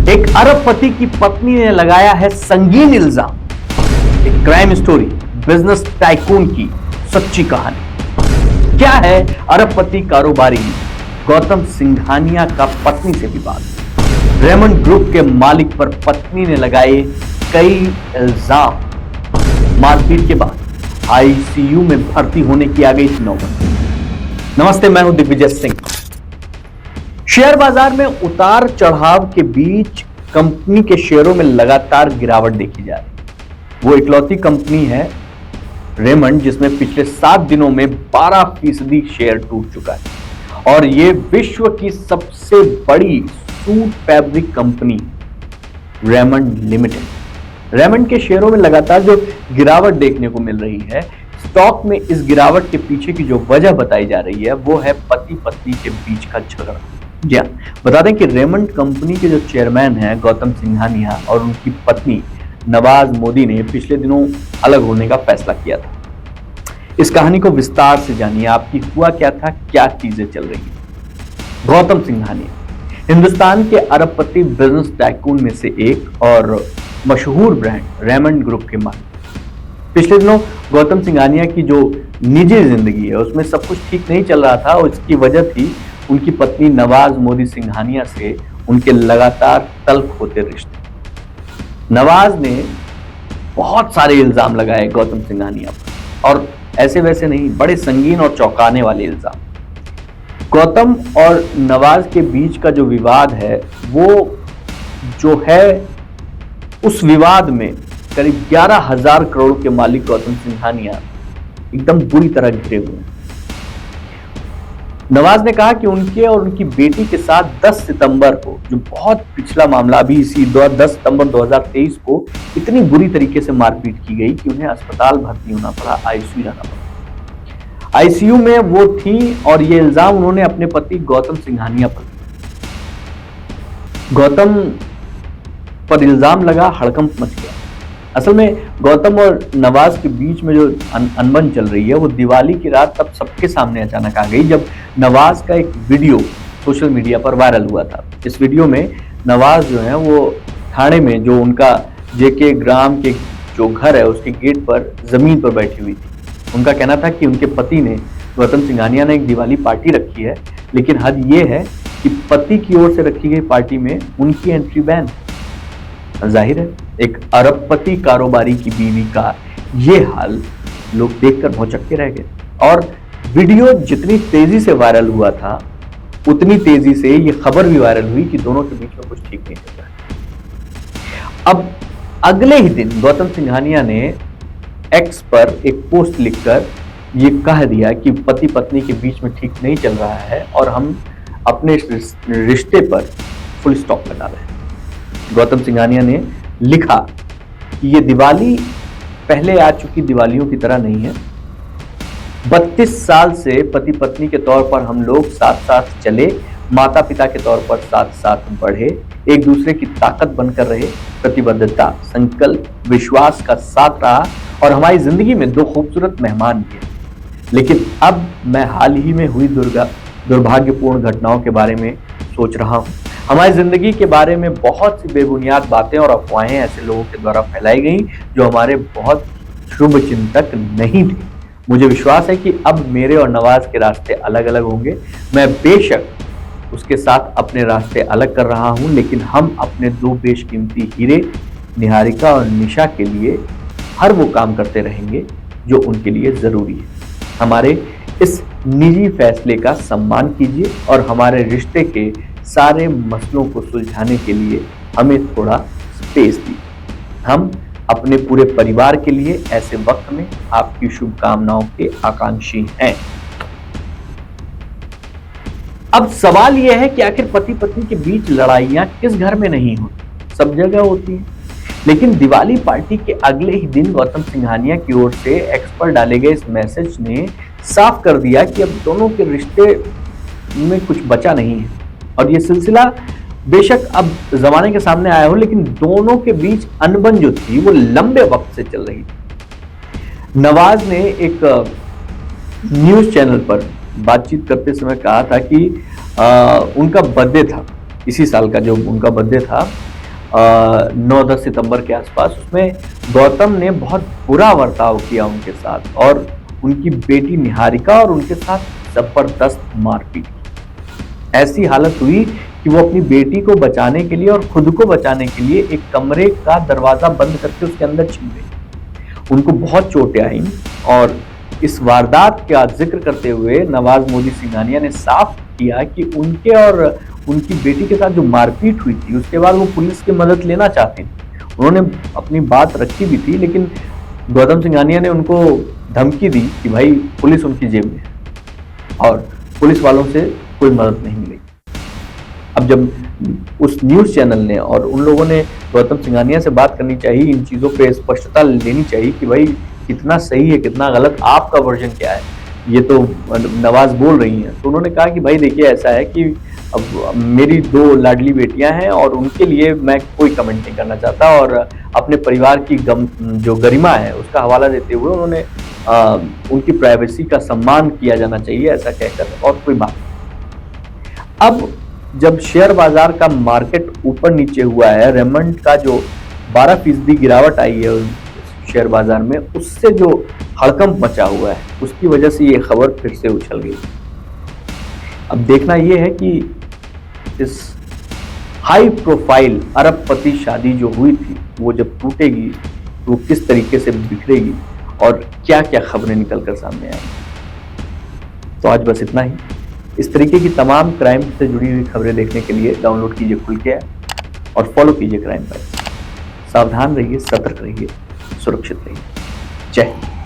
एक अरबपति की पत्नी ने लगाया है संगीन इल्जाम। एक क्राइम स्टोरी, बिजनेस टाइकून की सच्ची कहानी। क्या है अरबपति कारोबारी गौतम सिंघानिया का पत्नी से विवाद। रेमंड ग्रुप के मालिक पर पत्नी ने लगाए कई इल्जाम। मारपीट के बाद आईसीयू में भर्ती होने की आ गई थी नौबत। नमस्ते, मैं हूं दिग्विजय सिंह। शेयर बाजार में उतार चढ़ाव के बीच कंपनी के शेयरों में लगातार गिरावट देखी जा रही। वो इकलौती कंपनी है रेमंड जिसमें पिछले 7 दिनों में 12% शेयर टूट चुका है और ये विश्व की सबसे बड़ी suit fabric company Raymond limited. Raymond के शेयरों में लगातार जो गिरावट देखने को मिल रही है, स्टॉक में इस गिरावट के पीछे की जो वजह बताई जा रही है वो है पति पत्नी के बीच का झगड़ा। जी हाँ, बता दें कि रेमंड कंपनी के जो चेयरमैन हैं गौतम सिंघानिया और उनकी पत्नी नवाज मोदी ने पिछले दिनों अलग होने का फैसला किया था। इस कहानी को विस्तार से जानिए, आपकी हुआ क्या था, क्या चीजें चल रही है। गौतम सिंघानिया हिंदुस्तान के अरबपति बिजनेस टाइकून में से एक और मशहूर ब्रांड रेमंड ग्रुप के मालिक। पिछले दिनों गौतम सिंघानिया की जो निजी जिंदगी है उसमें सब कुछ ठीक नहीं चल रहा था और इसकी वजह थी उनकी पत्नी नवाज मोदी सिंघानिया से उनके लगातार तल्ख होते रिश्ते। नवाज ने बहुत सारे इल्जाम लगाए गौतम सिंघानिया पर, और ऐसे वैसे नहीं, बड़े संगीन और चौंकाने वाले इल्जाम। गौतम और नवाज के बीच का जो विवाद है वो जो है, उस विवाद में करीब 11,000 करोड़ के मालिक गौतम सिंघानिया एकदम बुरी तरह घिरे हुए हैं। नवाज ने कहा कि उनके और उनकी बेटी के साथ 10 सितंबर को, जो बहुत पिछला मामला, अभी इसी 10 सितंबर 2023 को इतनी बुरी तरीके से मारपीट की गई कि उन्हें अस्पताल भर्ती होना पड़ा, आईसीयू जाना पड़ा। आईसीयू में वो थी और ये इल्जाम उन्होंने अपने पति गौतम सिंघानिया पर। गौतम पर इल्जाम लगा, हड़कंप मच गया। असल में गौतम और नवाज के बीच में जो अनबन चल रही है वो दिवाली की रात तब सबके सामने अचानक आ गई जब नवाज का एक वीडियो सोशल मीडिया पर वायरल हुआ था। इस वीडियो में नवाज जो है वो थाने में, जो उनका जेके ग्राम के जो घर है उसके गेट पर जमीन पर बैठी हुई थी। उनका कहना था कि उनके पति ने, गौतम सिंघानिया ने, एक दिवाली पार्टी रखी है, लेकिन हद ये है कि पति की ओर से रखी गई पार्टी में उनकी एंट्री बैन। जाहिर है एक अरबपति कारोबारी की बीवी का ये हाल लोग देखकर भौचक्के रह गए और वीडियो जितनी तेजी से वायरल हुआ था उतनी तेजी से ये खबर भी वायरल हुई कि दोनों के बीच में कुछ ठीक नहीं चल रहा है। अब अगले ही दिन गौतम सिंघानिया ने एक्स पर एक पोस्ट लिखकर ये कह दिया कि पति पत्नी के बीच में ठीक नहीं चल रहा है और हम अपने रिश्ते पर फुल स्टॉप लगा रहे हैं। गौतम सिंघानिया ने लिखा कि ये दिवाली पहले आ चुकी दिवालियों की तरह नहीं है। 32 साल से पति पत्नी के तौर पर हम लोग साथ साथ चले, माता पिता के तौर पर साथ साथ बढ़े, एक दूसरे की ताकत बनकर रहे, प्रतिबद्धता, संकल्प, विश्वास का साथ रहा और हमारी जिंदगी में 2 खूबसूरत मेहमान भी हैं। लेकिन अब मैं हाल ही में हुई दुर्भाग्यपूर्ण घटनाओं के बारे में सोच रहा हूँ। हमारी जिंदगी के बारे में बहुत सी बेबुनियाद बातें और अफवाहें ऐसे लोगों के द्वारा फैलाई गई जो हमारे बहुत शुभ चिंतक नहीं थे। मुझे विश्वास है कि अब मेरे और नवाज के रास्ते अलग अलग होंगे। मैं बेशक उसके साथ अपने रास्ते अलग कर रहा हूं, लेकिन हम अपने 2 बेशकीमती हीरे निहारिका और निशा के लिए हर वो काम करते रहेंगे जो उनके लिए जरूरी है। हमारे इस निजी फैसले का सम्मान कीजिए और हमारे रिश्ते के सारे मसलों को सुलझाने के लिए हमें थोड़ा स्पेस दीजिए। हम अपने पूरे परिवार के लिए ऐसे वक्त में आपकी शुभकामनाओं के आकांक्षी हैं। अब सवाल यह है कि आखिर पति पत्नी के बीच लड़ाइयां किस घर में नहीं होती, सब जगह होती हैं। लेकिन दिवाली पार्टी के अगले ही दिन गौतम सिंघानिया की ओर से एक्स पर डाले गए इस मैसेज ने साफ कर दिया कि अब दोनों के रिश्ते में कुछ बचा नहीं है। और ये सिलसिला बेशक अब जमाने के सामने आया हो, लेकिन दोनों के बीच अनबन जो थी वो लंबे वक्त से चल रही थी। नवाज ने एक न्यूज चैनल पर बातचीत करते समय कहा था कि उनका बर्थडे था, इसी साल का जो उनका बर्थडे था, 9-10 सितंबर के आसपास, उसमें गौतम ने बहुत बुरा बर्ताव किया उनके साथ और उनकी बेटी निहारिका और उनके साथ जबरदस्त मारपीट की। ऐसी हालत हुई कि वो अपनी बेटी को बचाने के लिए और खुद को बचाने के लिए एक कमरे का दरवाजा बंद करके उसके अंदर छिप गई। उनको बहुत चोटें आई और इस वारदात का जिक्र करते हुए नवाज मोदी सिंघानिया ने साफ किया कि उनके और उनकी बेटी के साथ जो मारपीट हुई थी उसके बाद वो पुलिस की मदद लेना चाहते थे। उन्होंने अपनी बात रखी भी थी, लेकिन गौतम सिंघानिया ने उनको धमकी दी कि भाई पुलिस उनकी जेब में है और पुलिस वालों से कोई मदद नहीं मिलेगी। अब जब उस न्यूज़ चैनल ने और उन लोगों ने गौतम सिंघानिया से बात करनी चाहिए, इन चीज़ों पे स्पष्टता लेनी चाहिए कि भाई कितना सही है कितना गलत, आपका वर्जन क्या है, ये तो नवाज बोल रही हैं। तो उन्होंने कहा कि भाई देखिए ऐसा है कि अब मेरी 2 लाडली बेटियां हैं और उनके लिए मैं कोई कमेंट नहीं करना चाहता, और अपने परिवार की जो गरिमा है उसका हवाला देते हुए उन्होंने उनकी प्राइवेसी का सम्मान किया जाना चाहिए, ऐसा कहकर और कोई बात नहीं। अब जब शेयर बाजार का मार्केट ऊपर नीचे हुआ है, रेमंड का जो 12% गिरावट आई है शेयर बाजार में, उससे जो हड़कंप मचा हुआ है उसकी वजह से ये खबर फिर से उछल गई। अब देखना ये है कि इस हाई प्रोफाइल अरबपति शादी जो हुई थी वो जब टूटेगी तो वो किस तरीके से बिखरेगी और क्या क्या खबरें निकल कर सामने आएंगी। तो आज बस इतना ही। इस तरीके की तमाम क्राइम से जुड़ी हुई खबरें देखने के लिए डाउनलोड कीजिए खुल के और फॉलो कीजिए क्राइम बाइट्स। सावधान रहिए, सतर्क रहिए, सुरक्षित रहिए। जय हिंद।